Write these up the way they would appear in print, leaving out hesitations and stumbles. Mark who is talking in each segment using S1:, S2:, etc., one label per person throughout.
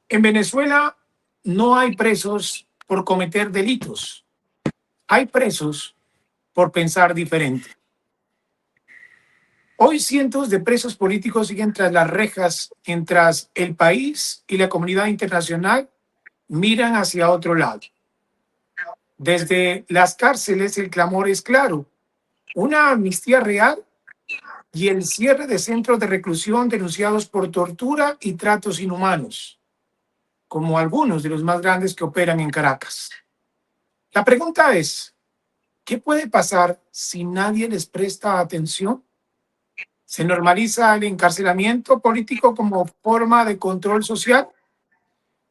S1: En Venezuela no hay presos por cometer delitos, hay presos por pensar diferente. Hoy cientos de presos políticos siguen tras las rejas mientras el país y la comunidad internacional miran hacia otro lado. Desde las cárceles el clamor es claro, una amnistía real y el cierre de centros de reclusión denunciados por tortura y tratos inhumanos, como algunos de los más grandes que operan en Caracas. La pregunta es, ¿qué puede pasar si nadie les presta atención? ¿Se normaliza el encarcelamiento político como forma de control social?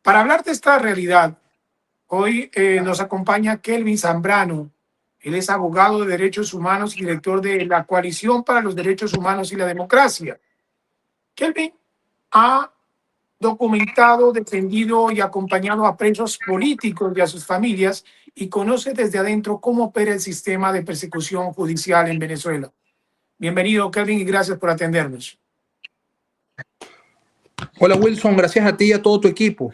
S1: Para hablar de esta realidad, hoy nos acompaña Kelvin Zambrano. Él es abogado de derechos humanos y director de la Coalición para los Derechos Humanos y la Democracia. Kelvin ha documentado, defendido y acompañado a presos políticos y a sus familias y conoce desde adentro cómo opera el sistema de persecución judicial en Venezuela. Bienvenido, Kelvin, y gracias por atendernos.
S2: Hola Wilson, gracias a ti y a todo tu equipo.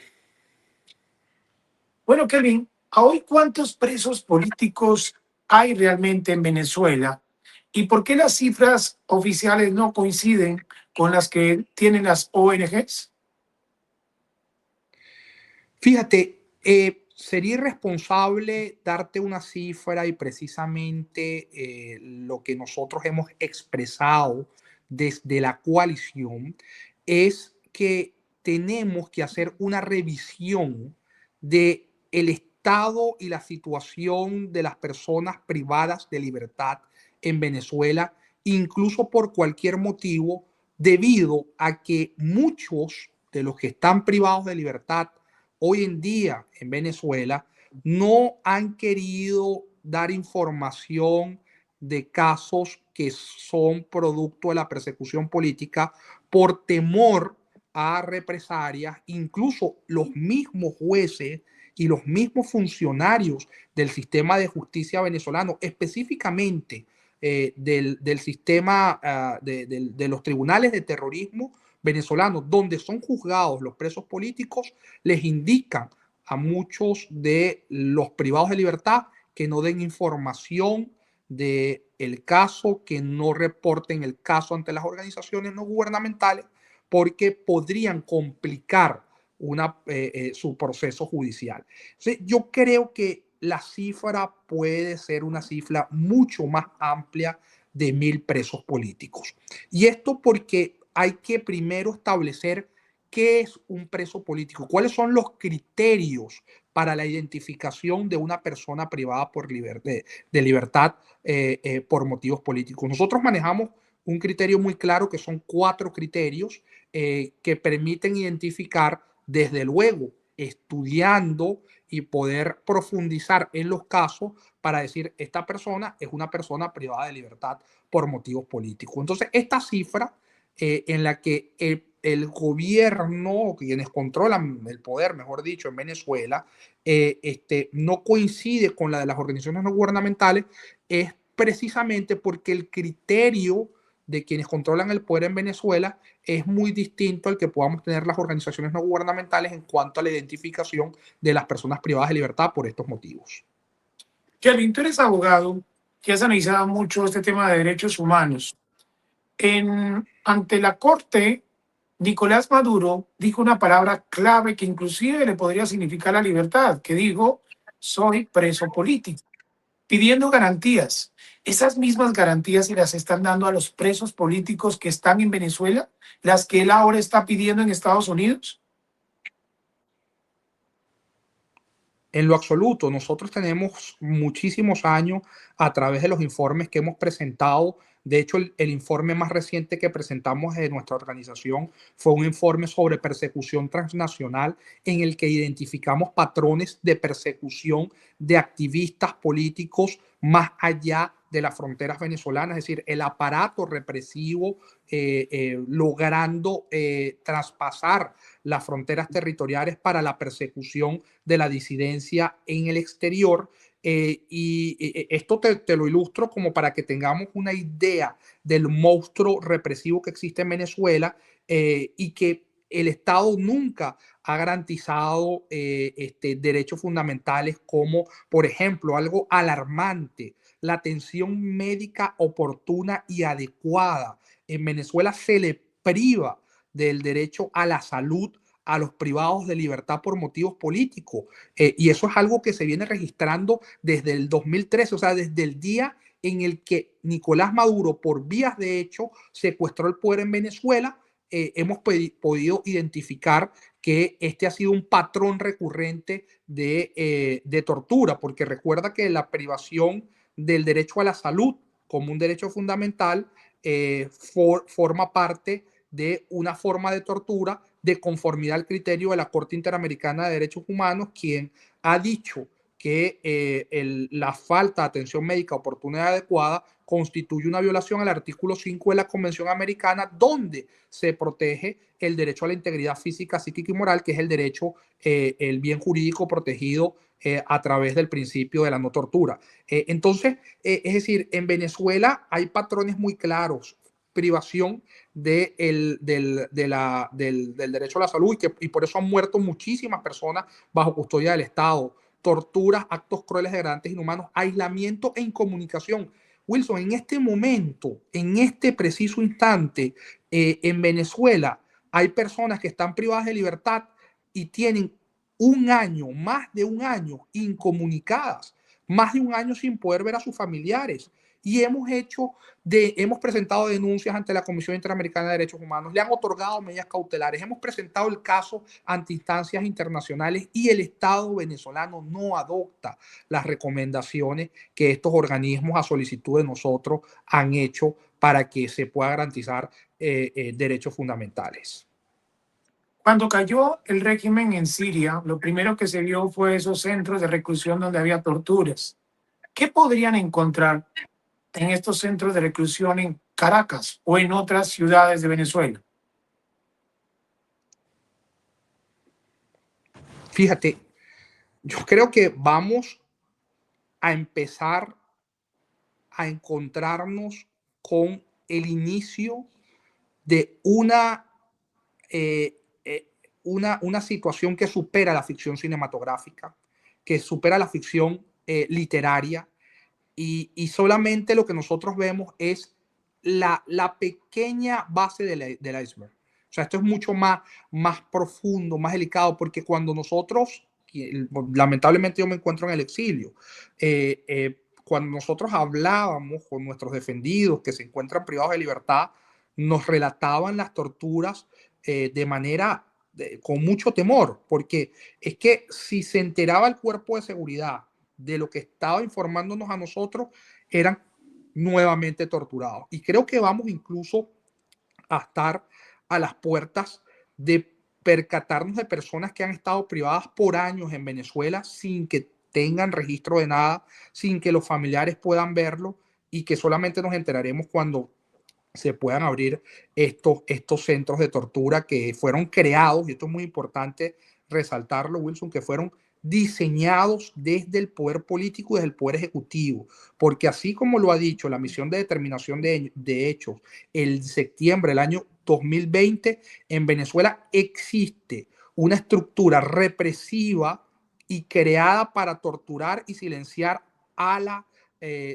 S1: Bueno, Kelvin, ¿a hoy cuántos presos políticos hay realmente en Venezuela? ¿Y por qué las cifras oficiales no coinciden con las que tienen las ONGs?
S2: Fíjate, sería irresponsable darte una cifra y precisamente lo que nosotros hemos expresado desde la coalición es que tenemos que hacer una revisión de el estado y la situación de las personas privadas de libertad en Venezuela, incluso por cualquier motivo, debido a que muchos de los que están privados de libertad hoy en día en Venezuela no han querido dar información de casos que son producto de la persecución política por temor a represalias. Incluso los mismos jueces y los mismos funcionarios del sistema de justicia venezolano, específicamente del sistema de los tribunales de terrorismo venezolanos, donde son juzgados los presos políticos, les indican a muchos de los privados de libertad que no den información del caso, que no reporten el caso ante las organizaciones no gubernamentales, porque podrían complicar su proceso judicial. Entonces, yo creo que la cifra puede ser una cifra mucho más amplia de 1.000 presos políticos. Y esto porque hay que primero establecer qué es un preso político, cuáles son los criterios para la identificación de una persona privada de libertad por motivos políticos. Nosotros manejamos un criterio muy claro que son 4 criterios que permiten identificar, desde luego, estudiando y poder profundizar en los casos para decir esta persona es una persona privada de libertad por motivos políticos. Entonces, esta cifra en la que el gobierno, quienes controlan el poder, mejor dicho, en Venezuela, no coincide con la de las organizaciones no gubernamentales, es precisamente porque el criterio de quienes controlan el poder en Venezuela es muy distinto al que podamos tener las organizaciones no gubernamentales en cuanto a la identificación de las personas privadas de libertad por estos motivos.
S1: Kelvin, tú eres abogado que has analizado mucho este tema de derechos humanos. Ante la Corte, Nicolás Maduro dijo una palabra clave que inclusive le podría significar la libertad, que dijo, soy preso político, pidiendo garantías. ¿Esas mismas garantías se las están dando a los presos políticos que están en Venezuela, las que él ahora está pidiendo en Estados Unidos?
S2: En lo absoluto, nosotros tenemos muchísimos años a través de los informes que hemos presentado. De hecho, el informe más reciente que presentamos de nuestra organización fue un informe sobre persecución transnacional en el que identificamos patrones de persecución de activistas políticos más allá de las fronteras venezolanas, es decir, el aparato represivo logrando traspasar las fronteras territoriales para la persecución de la disidencia en el exterior. Esto te lo ilustro como para que tengamos una idea del monstruo represivo que existe en Venezuela y que el Estado nunca ha garantizado derechos fundamentales como, por ejemplo, algo alarmante, la atención médica oportuna y adecuada. En Venezuela se le priva del derecho a la salud a los privados de libertad por motivos políticos. Y eso es algo que se viene registrando desde el 2013, o sea, desde el día en el que Nicolás Maduro, por vías de hecho, secuestró el poder en Venezuela. Hemos podido identificar que este ha sido un patrón recurrente de tortura, porque recuerda que la privación del derecho a la salud como un derecho fundamental forma parte de una forma de tortura de conformidad al criterio de la Corte Interamericana de Derechos Humanos, quien ha dicho que la falta de atención médica oportuna y adecuada constituye una violación al artículo 5 de la Convención Americana, donde se protege el derecho a la integridad física, psíquica y moral, que es el derecho, el bien jurídico protegido a través del principio de la no tortura. Entonces, es decir, en Venezuela hay patrones muy claros: privación del derecho a la salud, y por eso han muerto muchísimas personas bajo custodia del Estado, torturas, actos crueles, degradantes, inhumanos, aislamiento e incomunicación. Wilson, en este momento, en este preciso instante, en Venezuela hay personas que están privadas de libertad y tienen un año, más de un año, incomunicadas, más de un año sin poder ver a sus familiares. Y hemos presentado denuncias ante la Comisión Interamericana de Derechos Humanos, le han otorgado medidas cautelares, hemos presentado el caso ante instancias internacionales y el Estado venezolano no adopta las recomendaciones que estos organismos, a solicitud de nosotros, han hecho para que se pueda garantizar derechos fundamentales.
S1: Cuando cayó el régimen en Siria, lo primero que se vio fue esos centros de reclusión donde había torturas. ¿Qué podrían encontrar en estos centros de reclusión en Caracas o en otras ciudades de Venezuela?
S2: Fíjate, yo creo que vamos a empezar a encontrarnos con el inicio de una situación que supera la ficción cinematográfica, que supera la ficción literaria, y solamente lo que nosotros vemos es la pequeña base del iceberg. O sea, esto es mucho más profundo, más delicado, porque cuando nosotros, lamentablemente yo me encuentro en el exilio, cuando nosotros hablábamos con nuestros defendidos que se encuentran privados de libertad, nos relataban las torturas de manera con mucho temor, porque es que si se enteraba el cuerpo de seguridad de lo que estaba informándonos a nosotros, eran nuevamente torturados. Y creo que vamos incluso a estar a las puertas de percatarnos de personas que han estado privadas por años en Venezuela sin que tengan registro de nada, sin que los familiares puedan verlo, y que solamente nos enteraremos cuando se puedan abrir estos centros de tortura que fueron creados, y esto es muy importante resaltarlo, Wilson, que fueron diseñados desde el poder político y desde el poder ejecutivo, porque así como lo ha dicho la misión de determinación de hechos el septiembre del año 2020, en Venezuela existe una estructura represiva y creada para torturar y silenciar a la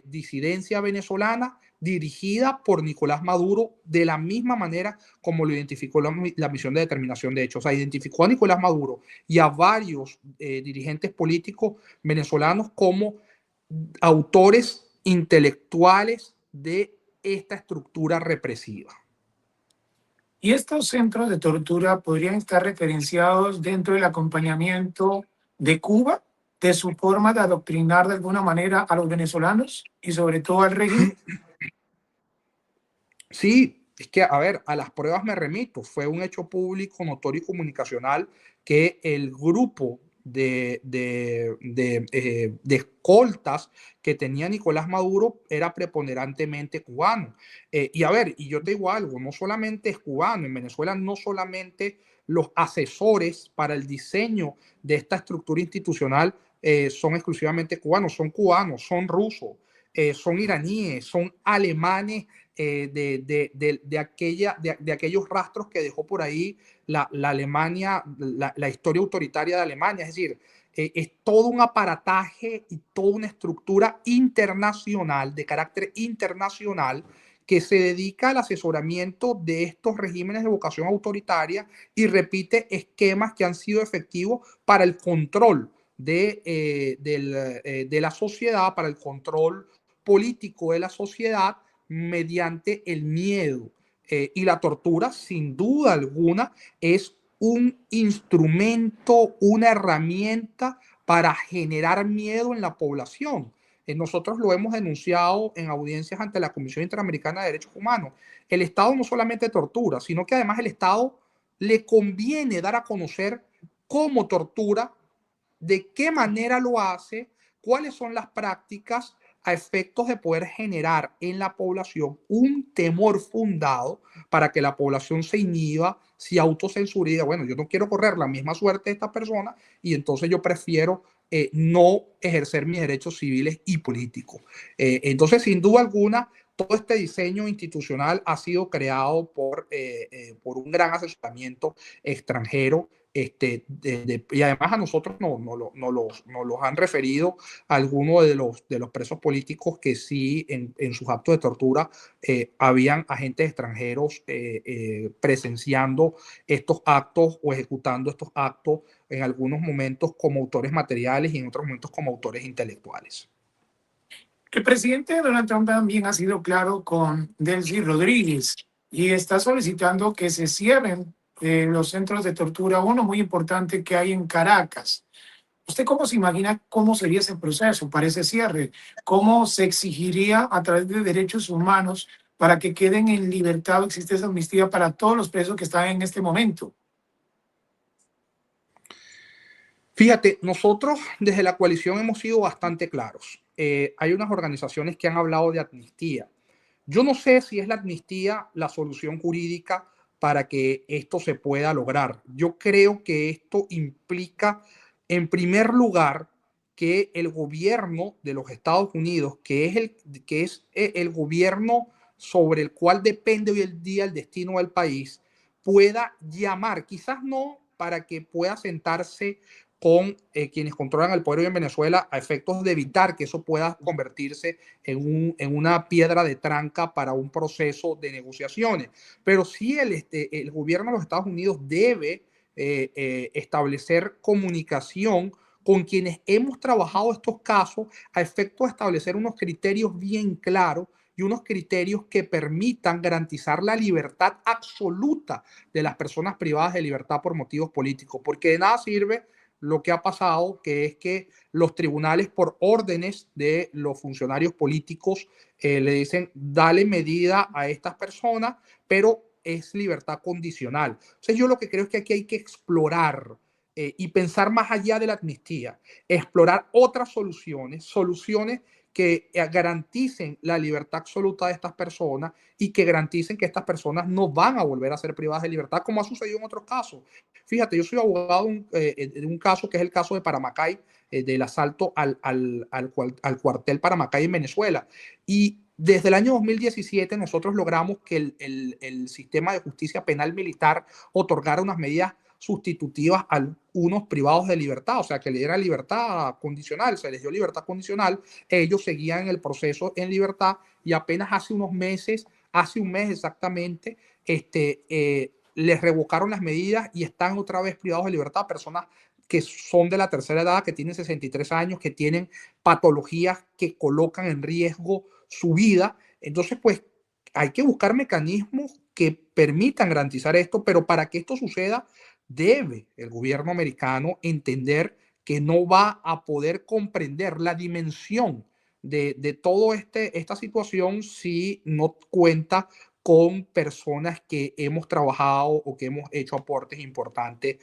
S2: disidencia venezolana, dirigida por Nicolás Maduro, de la misma manera como lo identificó la misión de determinación de hechos. O sea, identificó a Nicolás Maduro y a varios dirigentes políticos venezolanos como autores intelectuales de esta estructura represiva.
S1: Y estos centros de tortura podrían estar referenciados dentro del acompañamiento de Cuba, de su forma de adoctrinar de alguna manera a los venezolanos y sobre todo al régimen.
S2: Sí, es que, a ver, a las pruebas me remito. Fue un hecho público, notorio y comunicacional que el grupo de escoltas que tenía Nicolás Maduro era preponderantemente cubano. Y a ver, y yo te digo algo, no solamente es cubano, en Venezuela no solamente los asesores para el diseño de esta estructura institucional son exclusivamente cubanos, son rusos, son iraníes, son alemanes, de aquellos rastros que dejó por ahí la Alemania, la historia autoritaria de Alemania. Es decir, es todo un aparataje y toda una estructura internacional, de carácter internacional, que se dedica al asesoramiento de estos regímenes de vocación autoritaria y repite esquemas que han sido efectivos para el control de la sociedad, para el control político de la sociedad mediante el miedo. Y la tortura, sin duda alguna, es un instrumento, una herramienta para generar miedo en la población. Nosotros lo hemos denunciado en audiencias ante la Comisión Interamericana de Derechos Humanos. El Estado no solamente tortura, sino que además el Estado le conviene dar a conocer cómo tortura, de qué manera lo hace, cuáles son las prácticas, a efectos de poder generar en la población un temor fundado para que la población se inhiba, se autocensure y diga, bueno, yo no quiero correr la misma suerte de esta persona y entonces yo prefiero no ejercer mis derechos civiles y políticos. Entonces, sin duda alguna, todo este diseño institucional ha sido creado por un gran asesoramiento extranjero. Y además a nosotros nos los han referido algunos de los presos políticos que sí en sus actos de tortura habían agentes extranjeros presenciando estos actos o ejecutando estos actos en algunos momentos como autores materiales y en otros momentos como autores intelectuales.
S1: El presidente Donald Trump también ha sido claro con Delcy Rodríguez y está solicitando que se cierren los centros de tortura, uno muy importante que hay en Caracas. ¿Usted cómo se imagina cómo sería ese proceso para ese cierre? ¿Cómo se exigiría a través de derechos humanos para que queden en libertad o existe esa amnistía para todos los presos que están en este momento?
S2: Fíjate, nosotros desde la coalición hemos sido bastante claros. Hay unas organizaciones que han hablado de amnistía. Yo no sé si es la amnistía la solución jurídica para que esto se pueda lograr. Yo creo que esto implica, en primer lugar, que el gobierno de los Estados Unidos, que es el gobierno sobre el cual depende hoy el día el destino del país, pueda llamar, quizás no para que pueda sentarse con quienes controlan el poder hoy en Venezuela a efectos de evitar que eso pueda convertirse en una piedra de tranca para un proceso de negociaciones. Pero sí el gobierno de los Estados Unidos debe establecer comunicación con quienes hemos trabajado estos casos a efectos de establecer unos criterios bien claros y unos criterios que permitan garantizar la libertad absoluta de las personas privadas de libertad por motivos políticos, porque de nada sirve lo que ha pasado, que es que los tribunales, por órdenes de los funcionarios políticos, le dicen, dale medida a estas personas, pero es libertad condicional. Entonces yo lo que creo es que aquí hay que explorar y pensar más allá de la amnistía, explorar otras soluciones que garanticen la libertad absoluta de estas personas y que garanticen que estas personas no van a volver a ser privadas de libertad, como ha sucedido en otros casos. Fíjate, yo soy abogado de un caso que es el caso de Paramacay, del asalto al cuartel Paramacay en Venezuela. Y desde el año 2017 nosotros logramos que el sistema de justicia penal militar otorgara unas medidas sustitutivas a unos privados de libertad, o sea, que le diera libertad condicional, se les dio libertad condicional, ellos seguían el proceso en libertad y apenas hace unos meses, hace un mes exactamente, les revocaron las medidas y están otra vez privados de libertad, personas que son de la tercera edad, que tienen 63 años, que tienen patologías que colocan en riesgo su vida. Entonces, pues, hay que buscar mecanismos que permitan garantizar esto, pero para que esto suceda, debe el gobierno americano entender que no va a poder comprender la dimensión de toda esta situación si no cuenta con personas que hemos trabajado o que hemos hecho aportes importantes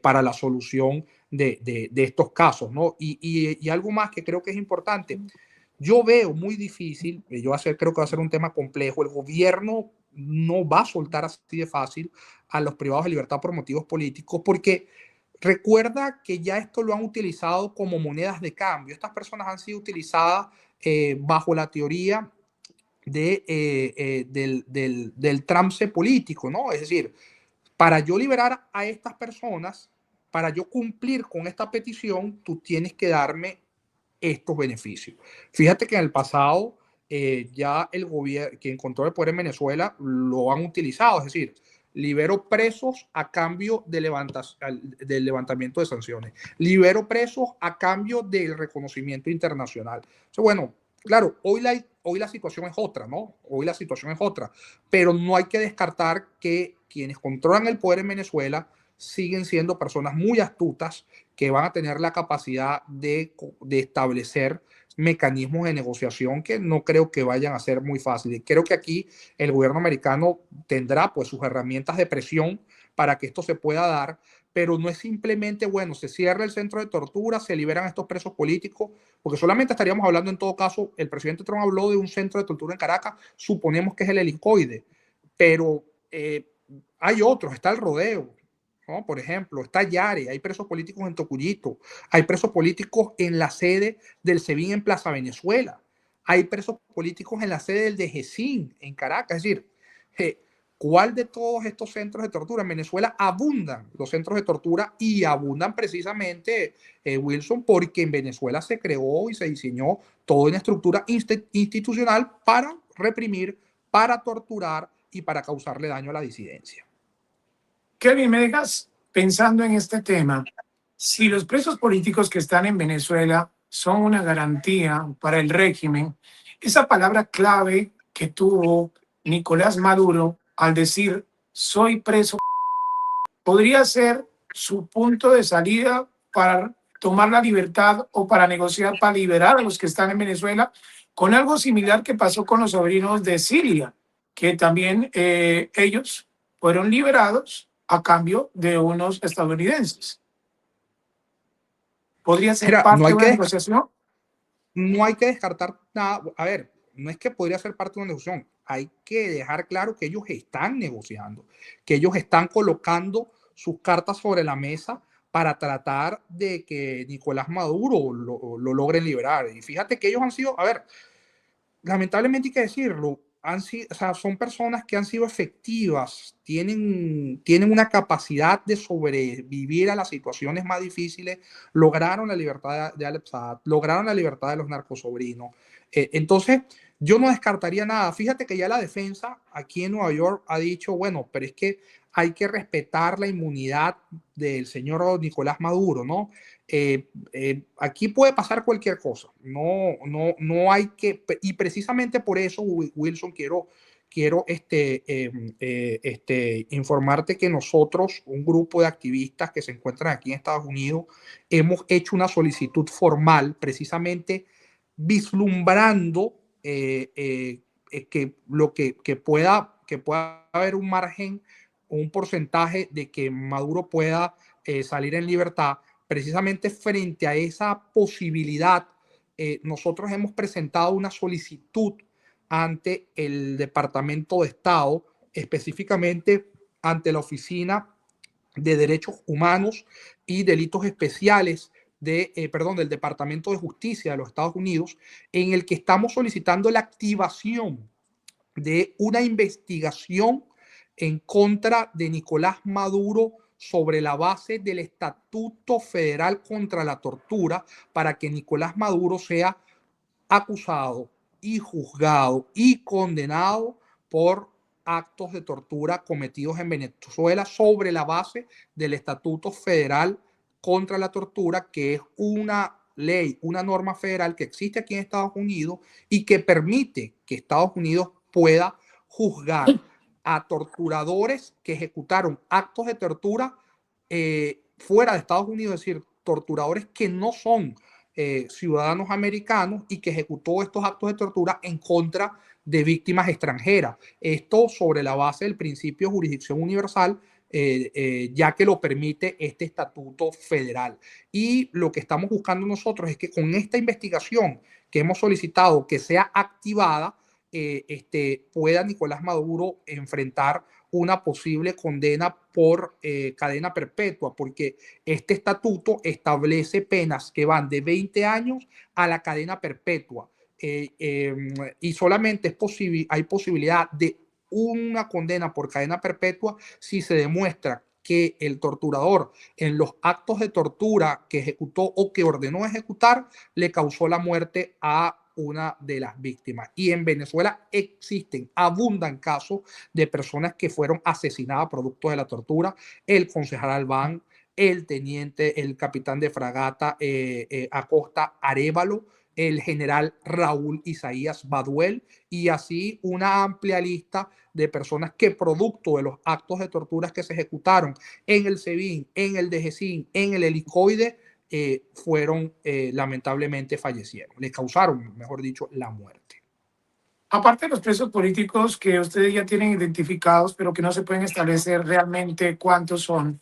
S2: para la solución de estos casos, ¿no? Y algo más que creo que es importante, yo veo muy difícil, creo que va a ser un tema complejo, el gobierno no va a soltar así de fácil a los privados de libertad por motivos políticos, porque recuerda que ya esto lo han utilizado como monedas de cambio. Estas personas han sido utilizadas bajo la teoría del trance político, ¿no? Es decir, para yo liberar a estas personas, para yo cumplir con esta petición, tú tienes que darme estos beneficios. Fíjate que en el pasado ya el gobierno, quien controla el poder en Venezuela, lo han utilizado, es decir, libero presos a cambio de del levantamiento de sanciones, libero presos a cambio del reconocimiento internacional. Entonces, bueno, claro, hoy la situación es otra, ¿no? Hoy la situación es otra, pero no hay que descartar que quienes controlan el poder en Venezuela siguen siendo personas muy astutas que van a tener la capacidad de establecer mecanismos de negociación que no creo que vayan a ser muy fáciles. Creo que aquí el gobierno americano tendrá pues sus herramientas de presión para que esto se pueda dar, pero no es simplemente, bueno, se cierra el centro de tortura, se liberan estos presos políticos, porque solamente estaríamos hablando en todo caso, el presidente Trump habló de un centro de tortura en Caracas, suponemos que es el Helicoide, pero hay otros, está el Rodeo, ¿no? Por ejemplo, está Yare, hay presos políticos en Tocuyito, hay presos políticos en la sede del SEBIN en Plaza Venezuela, hay presos políticos en la sede del DGCIN en Caracas. Es decir, ¿cuál de todos estos centros de tortura? En Venezuela abundan los centros de tortura y abundan precisamente, Wilson, porque en Venezuela se creó y se diseñó toda una estructura institucional para reprimir, para torturar y para causarle daño a la disidencia.
S1: Kevin, me dejas pensando en este tema. Si los presos políticos que están en Venezuela son una garantía para el régimen, esa palabra clave que tuvo Nicolás Maduro al decir soy preso podría ser su punto de salida para tomar la libertad o para negociar para liberar a los que están en Venezuela, con algo similar que pasó con los sobrinos de Cilia, que también ellos fueron liberados a cambio de unos estadounidenses. ¿Podría ser
S2: Mira,
S1: parte de una negociación?
S2: no hay que descartar nada. A ver, no es que podría ser parte de una negociación. Hay que dejar claro que ellos están negociando, que ellos están colocando sus cartas sobre la mesa para tratar de que Nicolás Maduro lo logren liberar. Y fíjate que ellos han sido, a ver, lamentablemente hay que decirlo, o sea, son personas que han sido efectivas, tienen una capacidad de sobrevivir a las situaciones más difíciles, lograron la libertad de Alep Saad, lograron la libertad de los narcosobrinos. Entonces, yo no descartaría nada. Fíjate que ya la defensa aquí en Nueva York ha dicho, bueno, pero es que hay que respetar la inmunidad del señor Nicolás Maduro, ¿no? Aquí puede pasar cualquier cosa. No hay que, y precisamente por eso, Wilson, quiero informarte que nosotros, un grupo de activistas que se encuentran aquí en Estados Unidos, hemos hecho una solicitud formal precisamente vislumbrando que pueda haber un margen, un porcentaje de que Maduro pueda salir en libertad. Precisamente frente a esa posibilidad, nosotros hemos presentado una solicitud ante el Departamento de Estado, específicamente ante la Oficina de Derechos Humanos y Delitos Especiales del Departamento de Justicia de los Estados Unidos, en el que estamos solicitando la activación de una investigación en contra de Nicolás Maduro sobre la base del Estatuto Federal contra la Tortura, para que Nicolás Maduro sea acusado y juzgado y condenado por actos de tortura cometidos en Venezuela sobre la base del Estatuto Federal contra la Tortura, que es una ley, una norma federal que existe aquí en Estados Unidos y que permite que Estados Unidos pueda juzgar a torturadores que ejecutaron actos de tortura fuera de Estados Unidos, es decir, torturadores que no son ciudadanos americanos y que ejecutó estos actos de tortura en contra de víctimas extranjeras. Esto sobre la base del principio de jurisdicción universal, ya que lo permite este estatuto federal. Y lo que estamos buscando nosotros es que con esta investigación que hemos solicitado que sea activada, pueda Nicolás Maduro enfrentar una posible condena por cadena perpetua, porque este estatuto establece penas que van de 20 años a la cadena perpetua. y solamente hay posibilidad de una condena por cadena perpetua si se demuestra que el torturador en los actos de tortura que ejecutó o que ordenó ejecutar le causó la muerte a una de las víctimas. Y en Venezuela abundan casos de personas que fueron asesinadas producto de la tortura. El concejal Albán, el teniente, el capitán de fragata Acosta Arévalo, el general Raúl Isaías Baduel, y así una amplia lista de personas que producto de los actos de torturas que se ejecutaron en el SEBIN, en el DGCIN, en el helicoide, fueron lamentablemente fallecieron, les causaron, mejor dicho, la muerte.
S1: Aparte de los presos políticos que ustedes ya tienen identificados, pero que no se pueden establecer realmente cuántos son,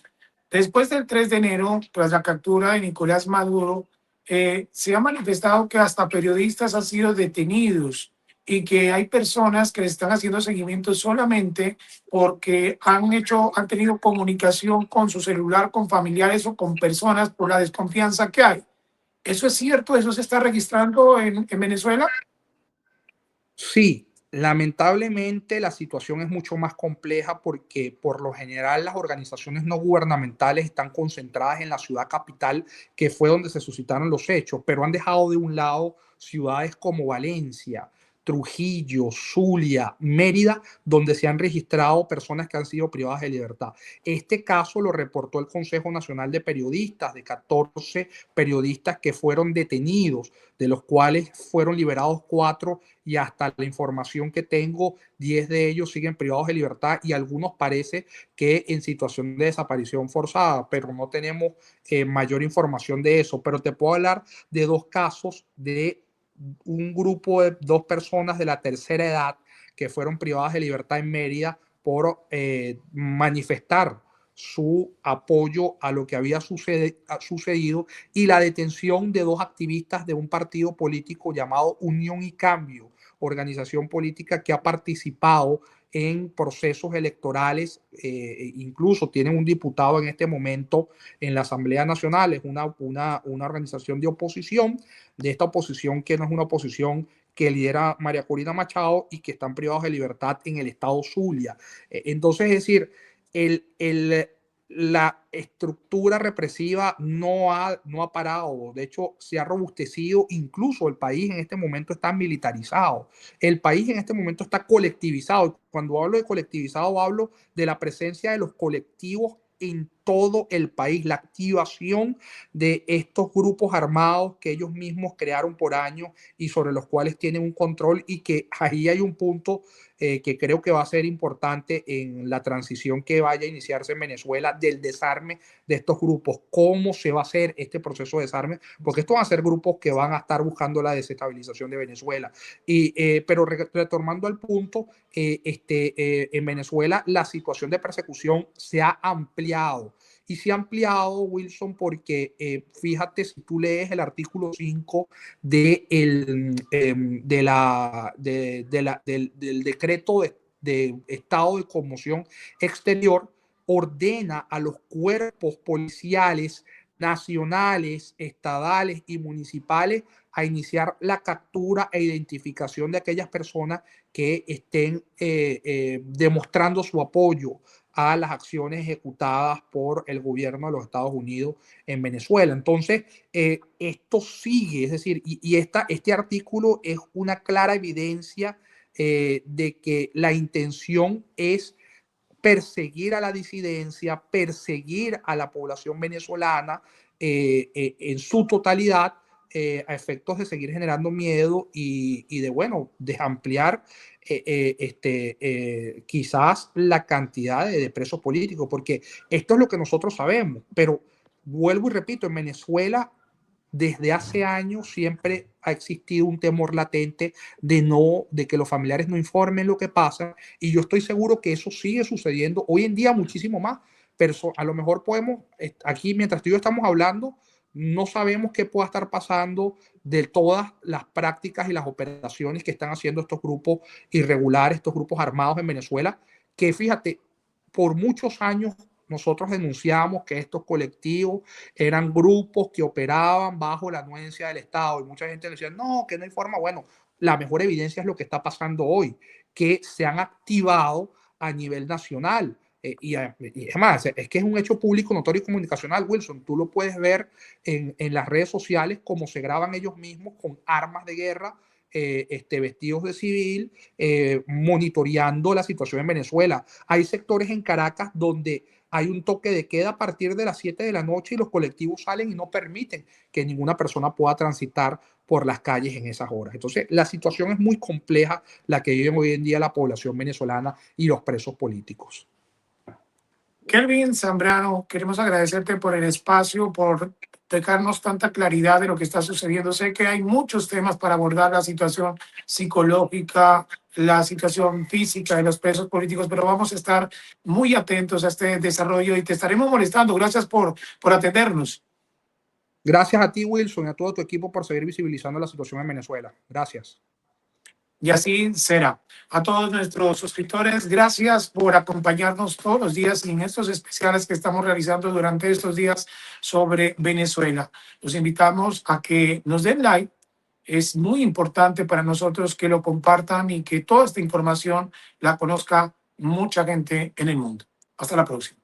S1: después del 3 de enero, tras la captura de Nicolás Maduro, se ha manifestado que hasta periodistas han sido detenidos y que hay personas que le están haciendo seguimiento solamente porque han tenido comunicación con su celular, con familiares o con personas por la desconfianza que hay. ¿Eso es cierto? ¿Eso se está registrando en Venezuela?
S2: Sí, lamentablemente la situación es mucho más compleja porque por lo general las organizaciones no gubernamentales están concentradas en la ciudad capital, que fue donde se suscitaron los hechos, pero han dejado de un lado ciudades como Valencia, Trujillo, Zulia, Mérida, donde se han registrado personas que han sido privadas de libertad. Este caso lo reportó el Consejo Nacional de Periodistas, de 14 periodistas que fueron detenidos, de los cuales fueron liberados 4 y hasta la información que tengo, 10 de ellos siguen privados de libertad y algunos parece que en situación de desaparición forzada, pero no tenemos mayor información de eso. Pero te puedo hablar de 2 casos de un grupo de 2 personas de la tercera edad que fueron privadas de libertad en Mérida por manifestar su apoyo a lo que había sucedido y la detención de 2 activistas de un partido político llamado Unión y Cambio, organización política que ha participado en procesos electorales, incluso tienen un diputado en este momento en la Asamblea Nacional, es una organización de oposición, de esta oposición que no es una oposición que lidera María Corina Machado y que están privados de libertad en el estado Zulia. Entonces, es decir, la estructura represiva no ha parado, de hecho se ha robustecido, incluso el país en este momento está militarizado, el país en este momento está colectivizado. Cuando hablo de colectivizado hablo de la presencia de los colectivos en todo el país, la activación de estos grupos armados que ellos mismos crearon por años y sobre los cuales tienen un control, y que ahí hay un punto que creo que va a ser importante en la transición que vaya a iniciarse en Venezuela del desarme de estos grupos. ¿Cómo se va a hacer este proceso de desarme? Porque estos van a ser grupos que van a estar buscando la desestabilización de Venezuela. Pero retomando al punto, en Venezuela la situación de persecución se ha ampliado. Y se ha ampliado, Wilson, porque fíjate, si tú lees el artículo 5 del decreto de estado de conmoción exterior, ordena a los cuerpos policiales nacionales, estadales y municipales a iniciar la captura e identificación de aquellas personas que estén demostrando su apoyo a las acciones ejecutadas por el gobierno de los Estados Unidos en Venezuela. Entonces, esto sigue, es decir, este artículo es una clara evidencia de que la intención es perseguir a la disidencia, perseguir a la población venezolana en su totalidad, a efectos de seguir generando miedo y de, bueno, de ampliar quizás la cantidad de presos políticos, porque esto es lo que nosotros sabemos, pero vuelvo y repito, en Venezuela desde hace años siempre ha existido un temor latente de que los familiares no informen lo que pasa, y yo estoy seguro que eso sigue sucediendo hoy en día muchísimo más. Pero a lo mejor podemos, aquí mientras tú y yo estamos hablando, no sabemos qué pueda estar pasando de todas las prácticas y las operaciones que están haciendo estos grupos irregulares, estos grupos armados en Venezuela, que fíjate, por muchos años nosotros denunciamos que estos colectivos eran grupos que operaban bajo la anuencia del Estado, y mucha gente decía, no, que no hay forma. Bueno, la mejor evidencia es lo que está pasando hoy, que se han activado a nivel nacional. Y además, es que es un hecho público, notorio y comunicacional, Wilson. Tú lo puedes ver en las redes sociales, cómo se graban ellos mismos con armas de guerra, vestidos de civil, monitoreando la situación en Venezuela. Hay sectores en Caracas donde hay un toque de queda a partir de las 7 de la noche y los colectivos salen y no permiten que ninguna persona pueda transitar por las calles en esas horas. Entonces, la situación es muy compleja la que vive hoy en día la población venezolana y los presos políticos.
S1: Kelvin Zambrano, queremos agradecerte por el espacio, por dejarnos tanta claridad de lo que está sucediendo. Sé que hay muchos temas para abordar, la situación psicológica, la situación física de los presos políticos, pero vamos a estar muy atentos a este desarrollo y te estaremos molestando. Gracias por atendernos.
S2: Gracias a ti, Wilson, y a todo tu equipo por seguir visibilizando la situación en Venezuela. Gracias.
S1: Y así será. A todos nuestros suscriptores, gracias por acompañarnos todos los días en estos especiales que estamos realizando durante estos días sobre Venezuela. Los invitamos a que nos den like. Es muy importante para nosotros que lo compartan y que toda esta información la conozca mucha gente en el mundo. Hasta la próxima.